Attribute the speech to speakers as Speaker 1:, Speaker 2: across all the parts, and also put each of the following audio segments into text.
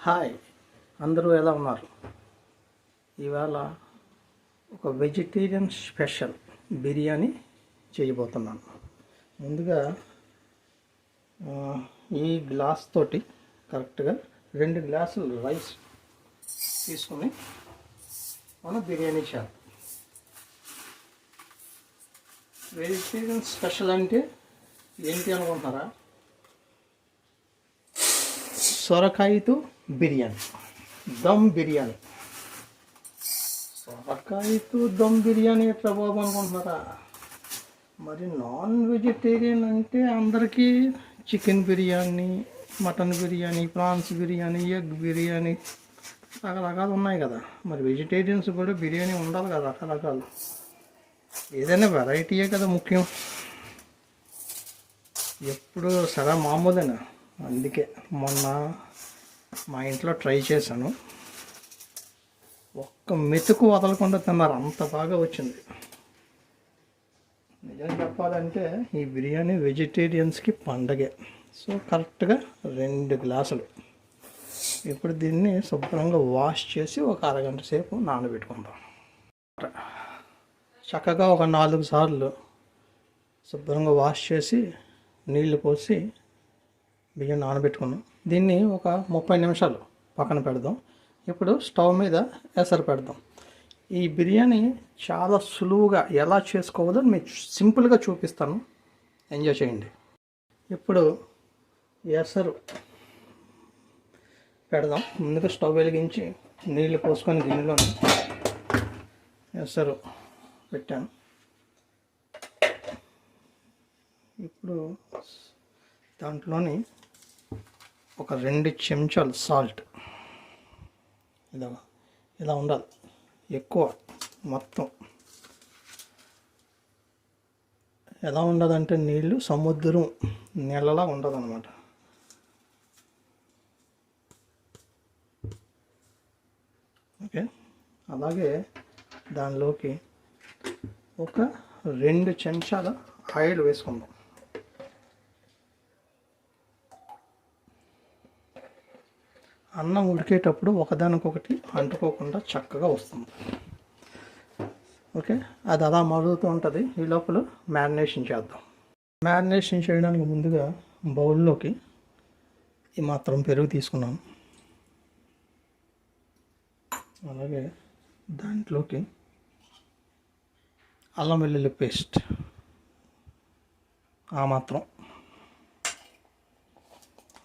Speaker 1: Hi, అందరూ ఎలా ఉన్నారు? ఇవాళ ఒక వెజిటేరియన్ స్పెషల్ బిర్యానీ చేయబోతున్నాను. ముందుగా ఈ గ్లాస్ తోటి కరెక్ట్గా 2 గ్లాసులు రైస్ తీసుకొని మనం బిర్యానీ చేయాలి. వెజిటేరియన్ స్పెషల్ అంటే ఏంటి అనుకుంటున్నారా? సొరకాయతో బిర్యానీ, దమ్ బిర్యానీ. సొరకాయతో దమ్ బిర్యానీ ఎట్లా బాబు అనుకుంటున్నారా? మరి నాన్ వెజిటేరియన్ అంటే అందరికీ chicken biryani, mutton biryani, prawns biryani, egg biryani రకరకాలు ఉన్నాయి కదా. మరి వెజిటేరియన్స్ కూడా బిర్యానీ ఉండాలి కదా, రకరకాలు. ఏదైనా వెరైటీయే కదా ముఖ్యం. ఎప్పుడు సరే మామూలేనా. అందుకే మొన్న మా ఇంట్లో ట్రై చేశాను. ఒక్క మెతుకు వదలకుండా తిన్నారు, అంత బాగా వచ్చింది. నిజం చెప్పాలంటే ఈ బిర్యానీ వెజిటేరియన్స్కి పండగే. సో కరెక్ట్గా 2 గ్లాసులు. ఇప్పుడు దీన్ని శుభ్రంగా వాష్ చేసి ఒక అరగంట సేపు నానబెట్టుకుందాం. చక్కగా ఒక 4 సార్లు శుభ్రంగా వాష్ చేసి నీళ్లు పోసి బియ్యం నానబెట్టుకున్నాం. దీన్ని ఒక 30 నిమిషాలు పక్కన పెడదాం. ఇప్పుడు స్టవ్ మీద ఎసరు పెడదాం. ఈ బిర్యానీ చాలా సులువుగా ఎలా చేసుకోవాలో మీకు సింపుల్గా చూపిస్తాను, ఎంజాయ్ చేయండి. ఇప్పుడు ఎసరు పెడదాం. ముందుగా స్టవ్ వెలిగించి నీళ్లు పోసుకొని గిన్నెలో ఎసరు పెట్టాను. ఇప్పుడు దాంట్లోని ఒక 2 చెంచాలు సాల్ట్, ఇలా ఉండాలి, ఎక్కువ మొత్తం. ఎలా ఉండదంటే నీళ్ళు సముద్రం నీళ్ళలా ఉండదన్నమాట. ఓకే, అలాగే దానిలోకి ఒక 2 చెంచాల ఆయిల్ వేసుకుందాం. అన్నం ఉడికేటప్పుడు ఒకదానికొకటి అంటుకోకుండా చక్కగా వస్తుంది. ఓకే, అది అలా మరుగుతూ ఉంటుంది. ఈ లోపల మ్యారినేషన్ చేద్దాం. మ్యారినేషన్ చేయడానికి ముందుగా బౌల్లోకి ఈ మాత్రం పెరుగు తీసుకున్నాను. అలాగే దాంట్లోకి అల్లం వెల్లుల్లి పేస్ట్ ఆ మాత్రం,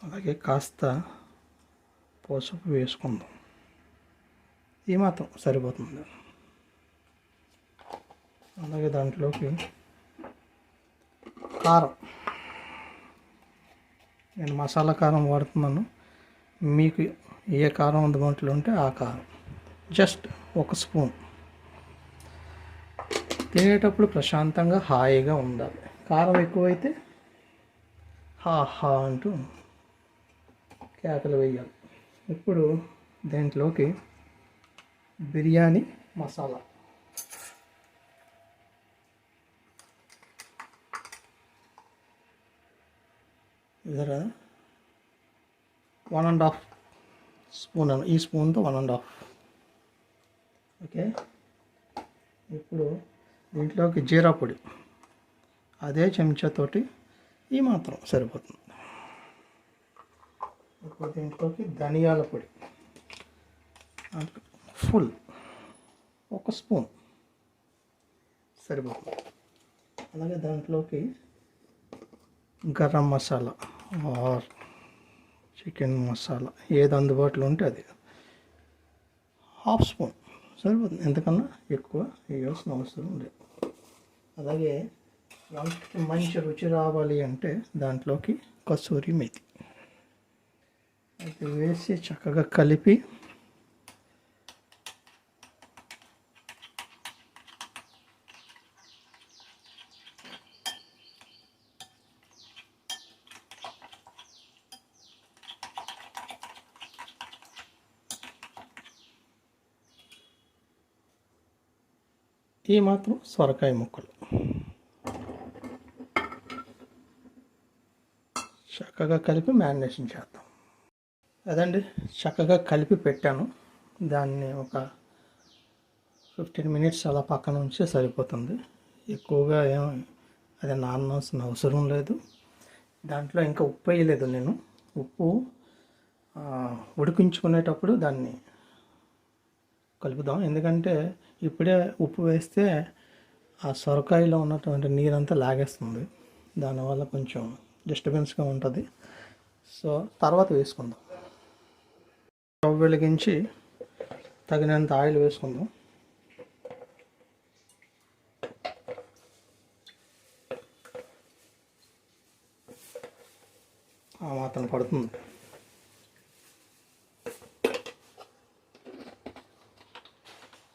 Speaker 1: అలాగే కాస్త పసుపు వేసుకుందాం. ఈ మాత్రం సరిపోతుంది. అలాగే దాంట్లోకి కారం, నేను మసాలా కారం వాడుతున్నాను. మీకు ఏ కారం అందుబాటులో ఉంటే ఆ కారం, జస్ట్ 1 స్పూన్. తినేటప్పుడు ప్రశాంతంగా హాయిగా ఉండాలి. కారం ఎక్కువైతే హా అంటూ కేకలు వేయాలి. ఇప్పుడు దీంట్లోకి బిర్యానీ మసాలా, ఇదర 1.5 స్పూన్, ఈ స్పూన్తో 1.5. ఓకే, ఇప్పుడు దీంట్లోకి జీరా పొడి, అదే చెంచాతోటి ఈ మాత్రం సరిపోతుంది. ఇప్పుడు దీంట్లోకి ధనియాల పొడి ఫుల్ 1 స్పూన్ సరిపోతుంది. అలాగే దాంట్లోకి గరం మసాలా ఆర్ చికెన్ మసాలా ఏది అందుబాటులో ఉంటే అది 1/2 స్పూన్ సరిపోతుంది. ఎంతకన్నా ఎక్కువ వేయాల్సిన అవసరం లేదు. అలాగే వంటకి మంచి రుచి రావాలి అంటే దాంట్లోకి కసూరి మేతి అది వేసి చక్కగా కలిపి ఈ మాత్రం సొరకాయ ముక్కలు చక్కగా కలిపి మ్యారినేషన్ చేద్దాం. అదండి, చక్కగా కలిపి పెట్టాను. దాన్ని ఒక 15 మినిట్స్ అలా పక్కన ఉంచితే సరిపోతుంది. ఎక్కువగా అది నానాల్సిన అవసరం లేదు. దాంట్లో ఇంకా ఉప్పు వేయలేదు నేను. ఉప్పు ఉడికించుకునేటప్పుడు దాన్ని కలుపుదాం. ఎందుకంటే ఇప్పుడే ఉప్పు వేస్తే ఆ సొరకాయలో ఉన్నటువంటి నీరంతా లాగేస్తుంది. దానివల్ల కొంచెం డిస్టర్బెన్స్గా ఉంటుంది. సో తర్వాత వేసుకుందాం. స్టవ్ వెలిగించి తగినంత ఆయిల్ వేసుకుందాం. ఆ మాత్రం పడుతుంది.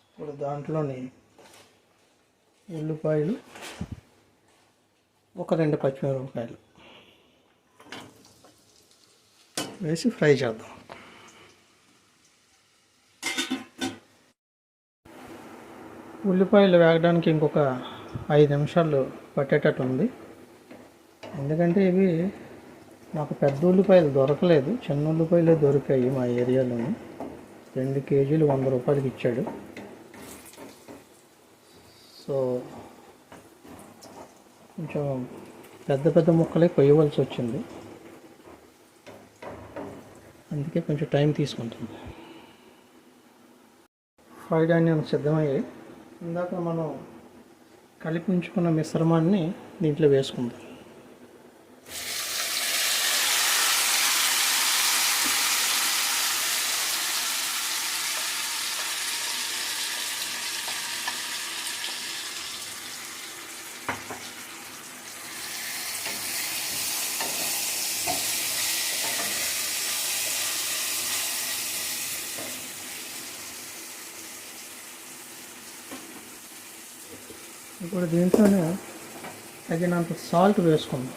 Speaker 1: ఇప్పుడు దాంట్లోని ఉల్లిపాయలు, ఒక 2 పచ్చిమిరపకాయలు వేసి ఫ్రై చేద్దాం. ఉల్లిపాయలు వేగడానికి ఇంకొక 5 నిమిషాలు పట్టేటట్టు ఉంది. ఎందుకంటే ఇవి నాకు పెద్ద ఉల్లిపాయలు దొరకలేదు, చిన్న ఉల్లిపాయలే దొరికాయి మా ఏరియాలోని. 2 కేజీలు 100 రూపాయలకి ఇచ్చాడు. సో కొంచెం పెద్ద పెద్ద ముక్కలే కొయ్యవలసి వచ్చింది. అందుకే కొంచెం టైం తీసుకుంటుంది. ఫ్రైడ్ ఆనియన్ సిద్ధమయ్యాయి. ఇందాక మనం కలిపి ఉంచుకున్న మిశ్రమాన్ని దీంట్లో వేసుకుందాం. ఇప్పుడు దీంట్లోనే తగినంత సాల్ట్ వేసుకుందాం.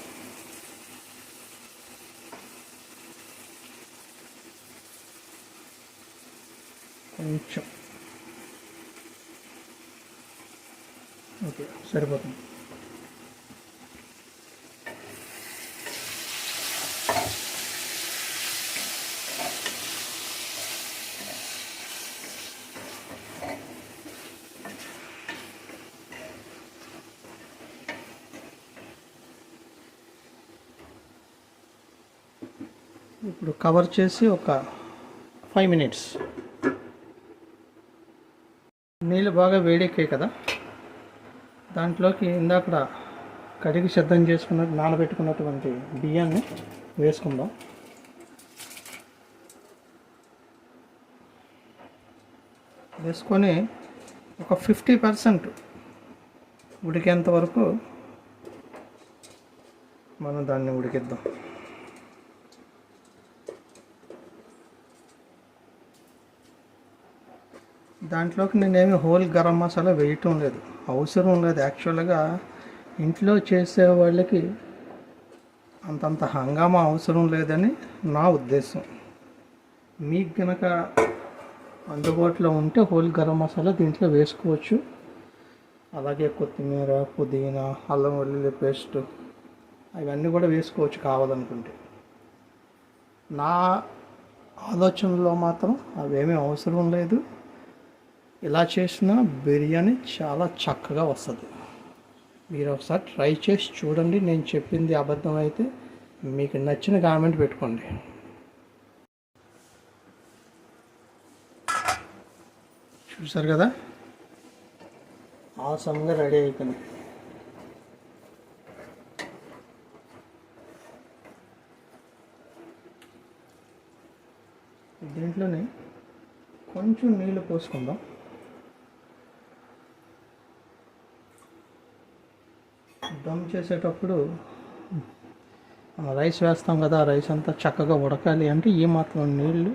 Speaker 1: కొంచెం ఓకే, సరిపోతుంది. ఇప్పుడు కవర్ చేసి ఒక 5 మినిట్స్. నీళ్ళు బాగా వేడెక్కాయి కదా, దాంట్లోకి ఇందాక కడిగి సిద్ధం చేసుకున్న నానబెట్టుకున్నటువంటి బియ్యాన్ని వేసుకుందాం. వేసుకొని ఒక 50% ఉడికేంత వరకు మనం దాన్ని ఉడికిద్దాం. దాంట్లోకి నేనేమి హోల్ గరం మసాలా వేయటం లేదు, అవసరం లేదు. యాక్చువల్గా ఇంట్లో చేసే వాళ్ళకి అంతంత హంగామా అవసరం లేదని నా ఉద్దేశం. మీకు కనుక అందుబాటులో ఉంటే హోల్ గరం మసాలా దీంట్లో వేసుకోవచ్చు. అలాగే కొత్తిమీర, పుదీనా, అల్లం వెల్లుల్లి పేస్ట్ అవన్నీ కూడా వేసుకోవచ్చు కావాలనుకుంటే. నా ఆలోచనలో మాత్రం అవేమీ అవసరం లేదు. ఇలా చేసిన బిర్యానీ చాలా చక్కగా వస్తుంది. మీరు ఒకసారి ట్రై చేసి చూడండి. నేను చెప్పింది అబద్ధం అయితే మీకు నచ్చిన కామెంట్ పెట్టుకోండి. చూసారు కదా, ఆసంగా రెడీ అయిపోయింది. దీంట్లోనే కొంచెం నీళ్ళు పోసుకుందాం. దమ్ చేసేటప్పుడు రైస్ వేస్తాం కదా, రైస్ అంతా చక్కగా ఉడకాలి అంటే ఈ మాత్రం నీళ్ళు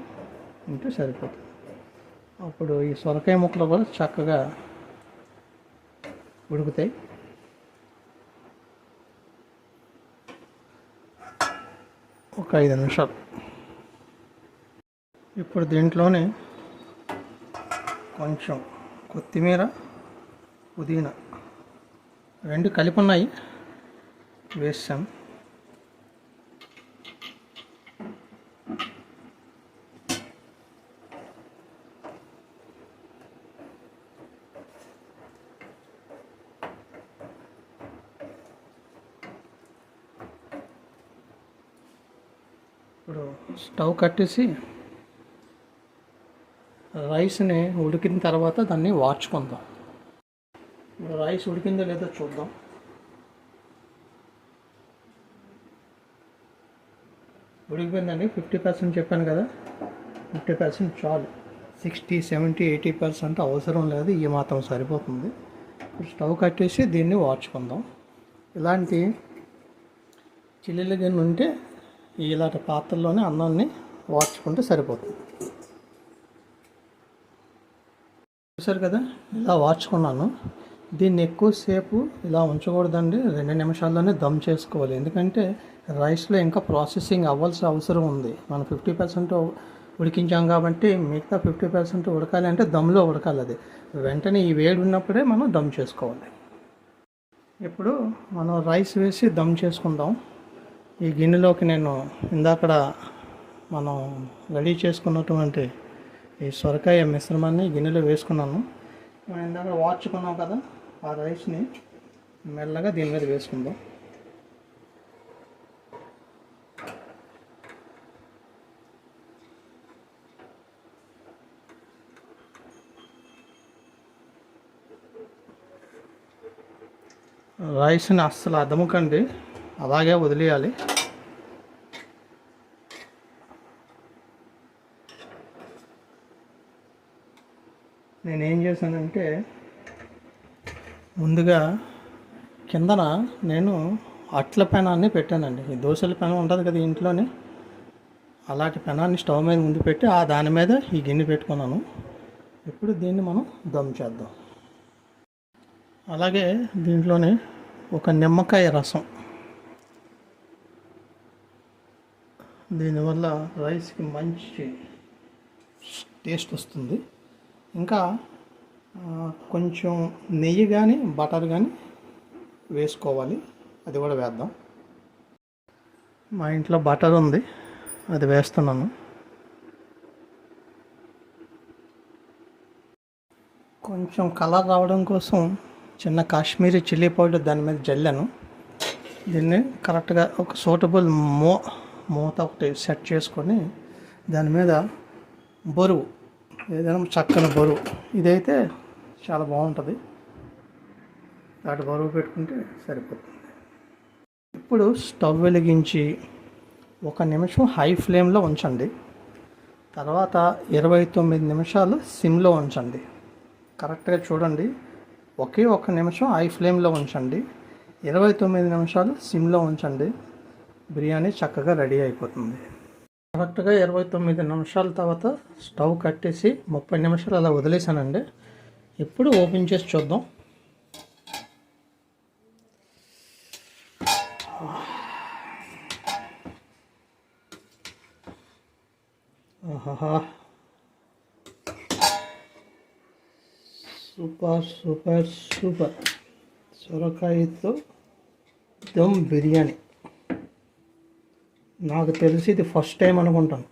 Speaker 1: ఉంటే సరిపోతుంది. అప్పుడు ఈ సొరకాయ ముక్కలు కూడా చక్కగా ఉడుకుతాయి. ఒక 5 నిమిషాలు. ఇప్పుడు దీంట్లోనే కొంచెం కొత్తిమీర, పుదీనా 2 కలిపి ఉన్నాయి వేసాం. ఇప్పుడు స్టవ్ కట్టేసి రైస్ని ఉడికిన తర్వాత దాన్ని వార్చుకుందాం. ఇప్పుడు రైస్ ఉడికిందో లేదో చూద్దాం. ఉడికిపోయిందండి. 50% చెప్పాను కదా, 50% చాలు. 60, 70, 80% అవసరం లేదు, ఈ మాత్రం సరిపోతుంది. ఇప్పుడు స్టవ్ కట్టేసి దీన్ని వార్చుకుందాం. ఇలాంటి చిల్లుల గిన్నె ఉంటే ఇలాంటి పాత్రలోనే అన్నాన్ని వార్చుకుంటే సరిపోతుంది. చూసారు కదా, ఇలా వార్చుకున్నాను. దీన్ని ఎక్కువసేపు ఇలా ఉంచకూడదండి, 2 నిమిషాల్లోనే దమ్ చేసుకోవాలి. ఎందుకంటే రైస్లో ఇంకా ప్రాసెసింగ్ అవ్వాల్సిన అవసరం ఉంది. మనం 50% ఉడికించాం కాబట్టి మిగతా 50% ఉడకాలి అంటే దమ్లో ఉడకాలి. అది వెంటనే ఈ వేడి ఉన్నప్పుడే మనం దమ్ చేసుకోవాలి. ఇప్పుడు మనం రైస్ వేసి దమ్ చేసుకుందాం. ఈ గిన్నెలోకి నేను ఇందాకడ మనం రెడీ చేసుకున్నటువంటి ఈ సొరకాయ మిశ్రమాన్ని గిన్నెలో వేసుకున్నాను. మనం ఇందాక వార్చుకున్నాం కదా, ఆ రైస్ని మెల్లగా దీని మీద వేసుకుందాం. రైస్ని అస్సలు అదముకండి, అలాగే వదిలేయాలి. నేనేం చేశానంటే ముందుగా కిందన నేను అట్ల పెనాన్ని పెట్టానండి. ఈ దోశల పెనం ఉంటుంది కదా ఇంట్లోనే, అలాంటి పెనాన్ని స్టవ్ మీద ముందు పెట్టి దాని మీద ఈ గిన్నె పెట్టుకున్నాను. ఇప్పుడు దీన్ని మనం దమ్ చేద్దాం. అలాగే దీంట్లోనే ఒక నిమ్మకాయ రసం, దీనివల్ల రైస్కి మంచి టేస్ట్ వస్తుంది. ఇంకా కొంచెం నెయ్యి కానీ బటర్ కానీ వేసుకోవాలి, అది కూడా వేద్దాం. మా ఇంట్లో బటర్ ఉంది, అది వేస్తున్నాను. కొంచెం కలర్ రావడం కోసం చిన్న కాశ్మీరీ చిల్లీ పౌడర్ దాని మీద జల్లాను. దీన్ని కరెక్ట్గా ఒక సూటబుల్ మూత ఒకటి సెట్ చేసుకొని దాని మీద బరువు, ఏదైనా చక్కని బరువు, ఇదైతే చాలా బాగుంటుంది, దాటి బరువు పెట్టుకుంటే సరిపోతుంది. ఇప్పుడు స్టవ్ వెలిగించి 1 నిమిషం హై ఫ్లేమ్లో ఉంచండి. తర్వాత 29 నిమిషాలు సిమ్లో ఉంచండి. కరెక్ట్గా చూడండి, ఒకే 1 నిమిషం హై ఫ్లేమ్లో ఉంచండి, 29 నిమిషాలు సిమ్లో ఉంచండి. బిర్యానీ చక్కగా రెడీ అయిపోతుంది. కరెక్ట్గా 29 నిమిషాల తర్వాత స్టవ్ కట్టేసి 30 నిమిషాలు అలా వదిలేసానండి. ఇప్పుడు ఓపెన్ చేసి చూద్దాం. ఆహా, సూపర్ సూపర్ సూపర్ సొరకాయతో దమ్ బిర్యానీ. నాకు తెలిసి ఇది ఫస్ట్ టైం అనుకుంటాను.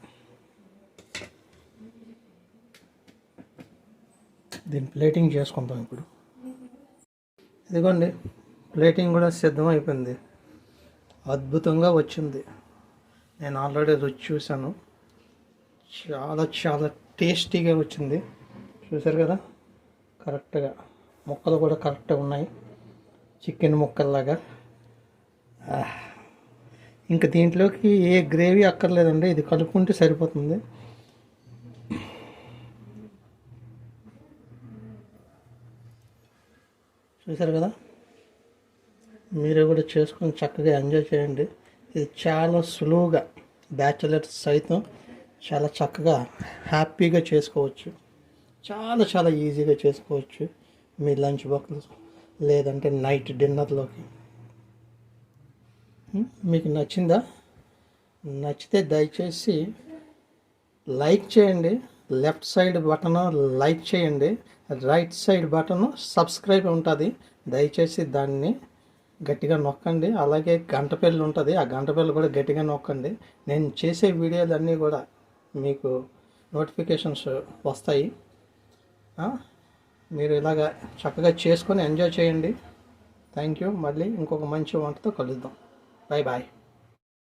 Speaker 1: దీన్ని ప్లేటింగ్ చేసుకుంటాం ఇప్పుడు. ఇదిగోండి, ప్లేటింగ్ కూడా సిద్ధం అయిపోయింది. అద్భుతంగా వచ్చింది. నేను ఆల్రెడీ రుచి చూశాను, చాలా చాలా టేస్టీగా వచ్చింది. చూసారు కదా, కరెక్ట్గా ముక్కలు కూడా కరెక్ట్గా ఉన్నాయి, చికెన్ ముక్కల్లాగా. ఇంకా దీంట్లోకి ఏ గ్రేవీ అక్కర్లేదండి, ఇది కలుపుకుంటే సరిపోతుంది. చూసారు కదా, మీరు కూడా చేసుకొని చక్కగా ఎంజాయ్ చేయండి. ఇది చాలా సులువుగా బ్యాచిలర్స్ సైతం చాలా చక్కగా హ్యాపీగా చేసుకోవచ్చు. చాలా చాలా ఈజీగా చేసుకోవచ్చు మీ లంచ్ బాక్స్ లేదంటే నైట్ డిన్నర్లోకి. మీకు నచ్చిందా? నచ్చితే దయచేసి లైక్ చేయండి. లెఫ్ట్ సైడ్ బటన్ లైక్ చేయండి, రైట్ సైడ్ బటన్ సబ్స్క్రైబ్ ఉంటుంది, దయచేసి దాన్ని గట్టిగా నొక్కండి. అలాగే గంట బెల్ ఉంటుంది, ఆ గంట బెల్ కూడా గట్టిగా నొక్కండి. నేను చేసే వీడియోలన్నీ కూడా మీకు నోటిఫికేషన్స్ వస్తాయి. మీరు ఇలాగా చక్కగా చేసుకొని ఎంజాయ్ చేయండి. Thank you. మళ్ళీ ఇంకొక మంచి వంటతో కలుద్దాం. Bye bye.